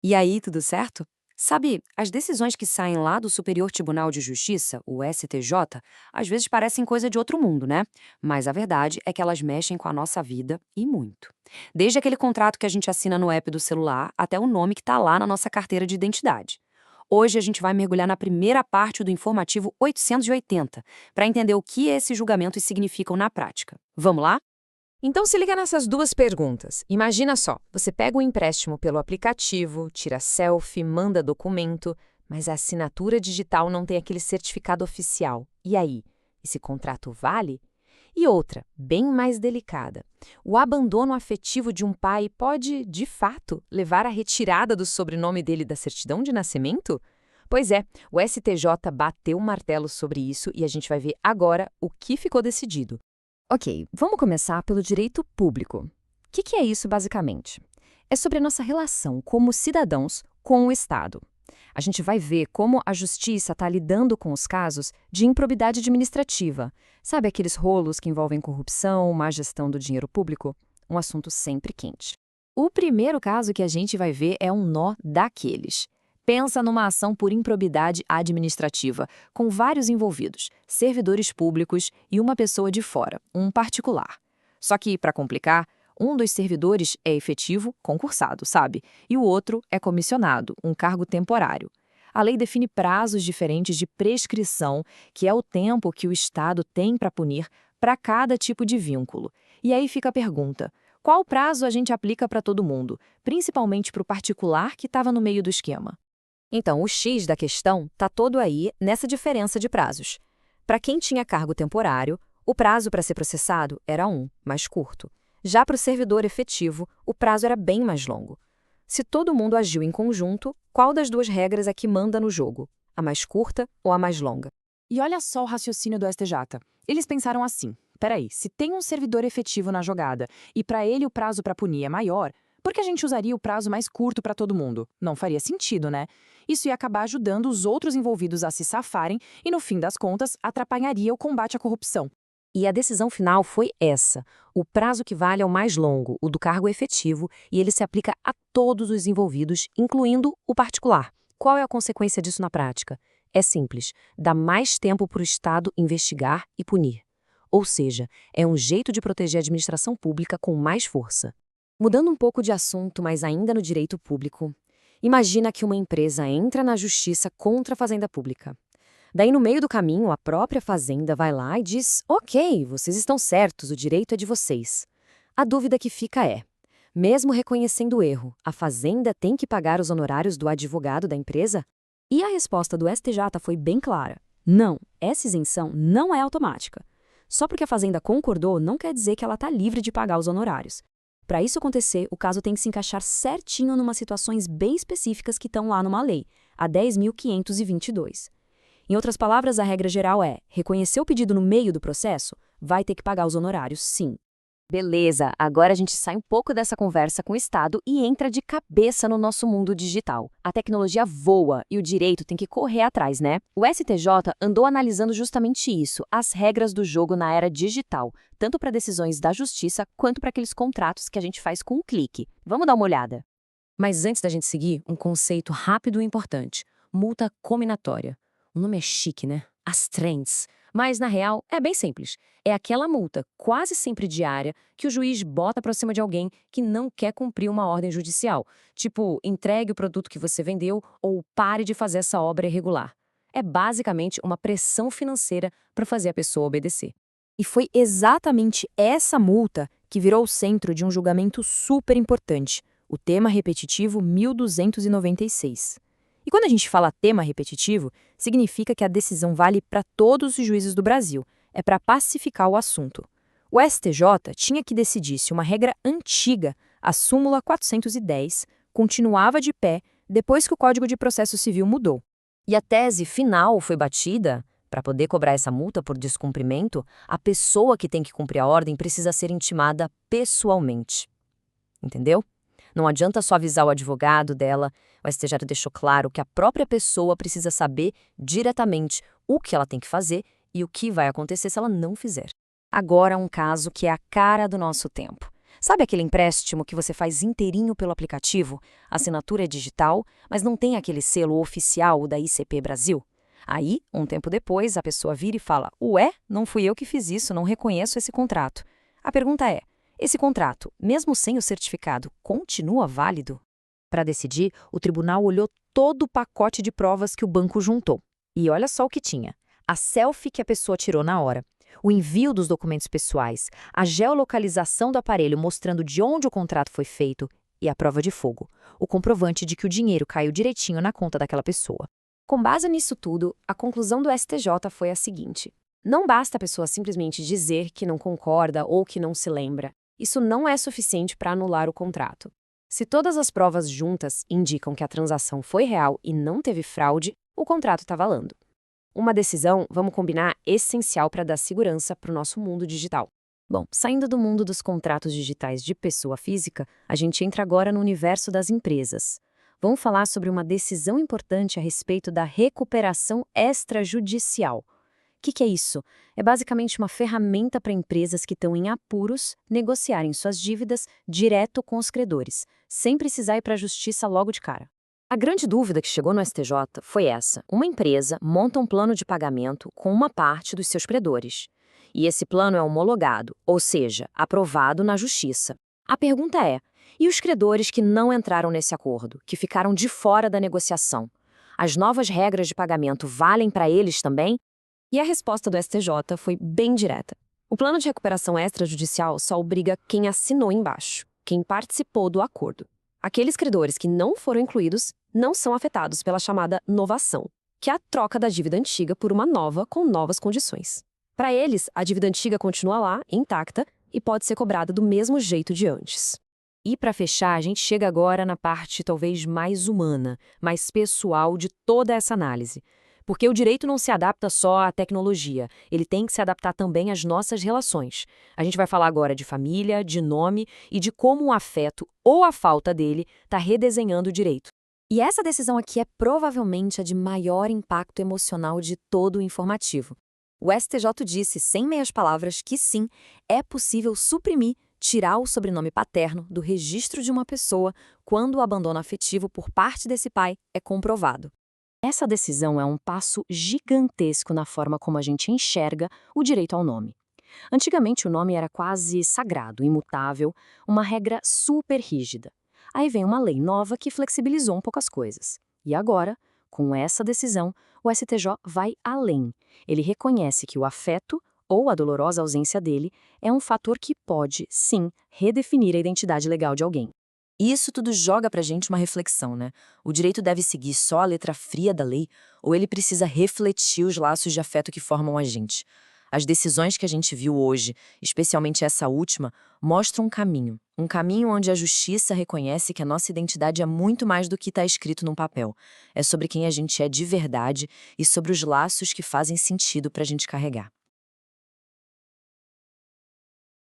E aí, tudo certo? Sabe, as decisões que saem lá do Superior Tribunal de Justiça, o STJ, às vezes parecem coisa de outro mundo, né? Mas a verdade é que elas mexem com a nossa vida e muito. Desde aquele contrato que a gente assina no app do celular até o nome que está lá na nossa carteira de identidade. Hoje a gente vai mergulhar na primeira parte do informativo 880 para entender o que esses julgamentos significam na prática. Vamos lá? Então se liga nessas duas perguntas. Imagina só, você pega um empréstimo pelo aplicativo, tira selfie, manda documento, mas a assinatura digital não tem aquele certificado oficial. E aí, esse contrato vale? E outra, bem mais delicada. O abandono afetivo de um pai pode, de fato, levar à retirada do sobrenome dele da certidão de nascimento? Pois é, o STJ bateu o martelo sobre isso e a gente vai ver agora o que ficou decidido. Ok, vamos começar pelo direito público. O que é isso, basicamente? É sobre a nossa relação como cidadãos com o Estado. A gente vai ver como a justiça está lidando com os casos de improbidade administrativa. Sabe aqueles rolos que envolvem corrupção, má gestão do dinheiro público? Um assunto sempre quente. O primeiro caso que a gente vai ver é um nó daqueles. Pensa numa ação por improbidade administrativa, com vários envolvidos, servidores públicos e uma pessoa de fora, um particular. Só que, para complicar, um dos servidores é efetivo, concursado, sabe? E o outro é comissionado, um cargo temporário. A lei define prazos diferentes de prescrição, que é o tempo que o Estado tem para punir para cada tipo de vínculo. E aí fica a pergunta: qual prazo a gente aplica para todo mundo, principalmente para o particular que estava no meio do esquema? Então, o X da questão está todo aí nessa diferença de prazos. Para quem tinha cargo temporário, o prazo para ser processado era mais curto. Já para o servidor efetivo, o prazo era bem mais longo. Se todo mundo agiu em conjunto, qual das duas regras é que manda no jogo? A mais curta ou a mais longa? E olha só o raciocínio do STJ. Eles pensaram assim: peraí, se tem um servidor efetivo na jogada e para ele o prazo para punir é maior, por que a gente usaria o prazo mais curto para todo mundo? Não faria sentido, né? Isso ia acabar ajudando os outros envolvidos a se safarem e, no fim das contas, atrapalharia o combate à corrupção. E a decisão final foi essa. O prazo que vale é o mais longo, o do cargo efetivo, e ele se aplica a todos os envolvidos, incluindo o particular. Qual é a consequência disso na prática? É simples, dá mais tempo para o Estado investigar e punir. Ou seja, é um jeito de proteger a administração pública com mais força. Mudando um pouco de assunto, mas ainda no direito público, imagina que uma empresa entra na justiça contra a fazenda pública. Daí, no meio do caminho, a própria fazenda vai lá e diz: ok, vocês estão certos, o direito é de vocês. A dúvida que fica é: mesmo reconhecendo o erro, a fazenda tem que pagar os honorários do advogado da empresa? E a resposta do STJ foi bem clara: não, essa isenção não é automática. Só porque a fazenda concordou não quer dizer que ela está livre de pagar os honorários. Para isso acontecer, o caso tem que se encaixar certinho numas situações bem específicas que estão lá numa lei, a 10.522. Em outras palavras, a regra geral é: reconhecer o pedido no meio do processo, vai ter que pagar os honorários, sim. Beleza, agora a gente sai um pouco dessa conversa com o Estado e entra de cabeça no nosso mundo digital. A tecnologia voa e o direito tem que correr atrás, né? O STJ andou analisando justamente isso, as regras do jogo na era digital, tanto para decisões da justiça quanto para aqueles contratos que a gente faz com um clique. Vamos dar uma olhada. Mas antes da gente seguir, um conceito rápido e importante: multa cominatória. O nome é chique, né? As trends. Mas, na real, é bem simples. É aquela multa, quase sempre diária, que o juiz bota pra cima de alguém que não quer cumprir uma ordem judicial. Tipo, entregue o produto que você vendeu ou pare de fazer essa obra irregular. É basicamente uma pressão financeira para fazer a pessoa obedecer. E foi exatamente essa multa que virou o centro de um julgamento super importante, o tema repetitivo 1296. E quando a gente fala tema repetitivo, significa que a decisão vale para todos os juízes do Brasil, é para pacificar o assunto. O STJ tinha que decidir se uma regra antiga, a súmula 410, continuava de pé depois que o Código de Processo Civil mudou. E a tese final foi batida. Para poder cobrar essa multa por descumprimento, a pessoa que tem que cumprir a ordem precisa ser intimada pessoalmente. Entendeu? Não adianta só avisar o advogado dela. O STJ deixou claro que a própria pessoa precisa saber diretamente o que ela tem que fazer e o que vai acontecer se ela não fizer. Agora um caso que é a cara do nosso tempo. Sabe aquele empréstimo que você faz inteirinho pelo aplicativo? A assinatura é digital, mas não tem aquele selo oficial da ICP Brasil? Aí, um tempo depois, a pessoa vira e fala: ué, não fui eu que fiz isso, não reconheço esse contrato. A pergunta é: esse contrato, mesmo sem o certificado, continua válido? Para decidir, o tribunal olhou todo o pacote de provas que o banco juntou. E olha só o que tinha: a selfie que a pessoa tirou na hora, o envio dos documentos pessoais, a geolocalização do aparelho mostrando de onde o contrato foi feito e a prova de fogo, o comprovante de que o dinheiro caiu direitinho na conta daquela pessoa. Com base nisso tudo, a conclusão do STJ foi a seguinte: não basta a pessoa simplesmente dizer que não concorda ou que não se lembra. Isso não é suficiente para anular o contrato. Se todas as provas juntas indicam que a transação foi real e não teve fraude, o contrato está valendo. Uma decisão, vamos combinar, essencial para dar segurança para o nosso mundo digital. Bom, saindo do mundo dos contratos digitais de pessoa física, a gente entra agora no universo das empresas. Vamos falar sobre uma decisão importante a respeito da recuperação extrajudicial. O que é isso? É basicamente uma ferramenta para empresas que estão em apuros negociarem suas dívidas direto com os credores, sem precisar ir para a justiça logo de cara. A grande dúvida que chegou no STJ foi essa: uma empresa monta um plano de pagamento com uma parte dos seus credores. E esse plano é homologado, ou seja, aprovado na justiça. A pergunta é: e os credores que não entraram nesse acordo, que ficaram de fora da negociação? As novas regras de pagamento valem para eles também? E a resposta do STJ foi bem direta. O plano de recuperação extrajudicial só obriga quem assinou embaixo, quem participou do acordo. Aqueles credores que não foram incluídos não são afetados pela chamada novação, que é a troca da dívida antiga por uma nova com novas condições. Para eles, a dívida antiga continua lá, intacta, e pode ser cobrada do mesmo jeito de antes. E para fechar, a gente chega agora na parte talvez mais humana, mais pessoal de toda essa análise. Porque o direito não se adapta só à tecnologia, ele tem que se adaptar também às nossas relações. A gente vai falar agora de família, de nome e de como o afeto ou a falta dele está redesenhando o direito. E essa decisão aqui é provavelmente a de maior impacto emocional de todo o informativo. O STJ disse, sem meias palavras, que sim, é possível suprimir, tirar o sobrenome paterno do registro de uma pessoa quando o abandono afetivo por parte desse pai é comprovado. Essa decisão é um passo gigantesco na forma como a gente enxerga o direito ao nome. Antigamente o nome era quase sagrado, imutável, uma regra super rígida. Aí vem uma lei nova que flexibilizou um pouco as coisas. E agora, com essa decisão, o STJ vai além. Ele reconhece que o afeto, ou a dolorosa ausência dele, é um fator que pode, sim, redefinir a identidade legal de alguém. E isso tudo joga pra gente uma reflexão, né? O direito deve seguir só a letra fria da lei ou ele precisa refletir os laços de afeto que formam a gente? As decisões que a gente viu hoje, especialmente essa última, mostram um caminho onde a justiça reconhece que a nossa identidade é muito mais do que está escrito num papel. É sobre quem a gente é de verdade e sobre os laços que fazem sentido pra gente carregar.